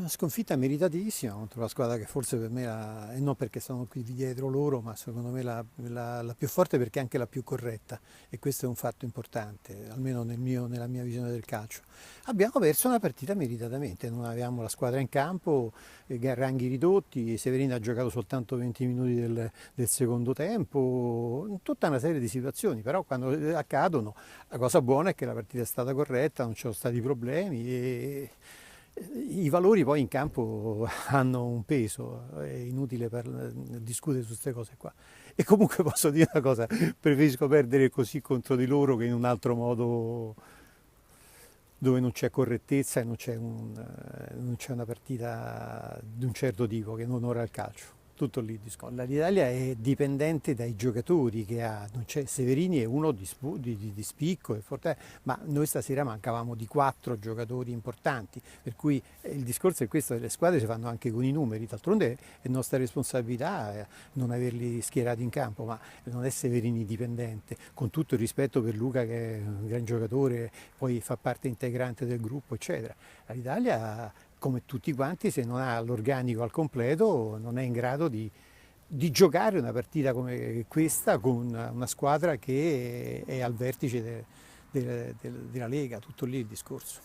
Sconfitta meritatissima contro la squadra che forse per me, e non perché sono qui dietro loro, ma secondo me la più forte perché è anche la più corretta e questo è un fatto importante, almeno nella mia visione del calcio. Abbiamo perso una partita meritatamente, non avevamo la squadra in campo, ranghi ridotti, Severino ha giocato soltanto 20 minuti del secondo tempo, tutta una serie di situazioni, però quando accadono la cosa buona è che la partita è stata corretta, non ci sono stati problemi e i valori poi in campo hanno un peso, è inutile discutere su queste cose qua. E comunque posso dire una cosa, preferisco perdere così contro di loro che in un altro modo dove non c'è correttezza e non c'è una partita di un certo tipo che non onora il calcio. Tutto lì il discorso. L'Italia è dipendente dai giocatori che ha, non c'è, Severini è uno di spicco, ma noi stasera mancavamo di 4 giocatori importanti, per cui il discorso è questo, le squadre si fanno anche con i numeri, d'altronde è nostra responsabilità non averli schierati in campo, ma non è Severini dipendente, con tutto il rispetto per Luca che è un gran giocatore, poi fa parte integrante del gruppo, eccetera. L'Italia, come tutti quanti, se non ha l'organico al completo, non è in grado di giocare una partita come questa con una squadra che è al vertice della Lega, tutto lì il discorso.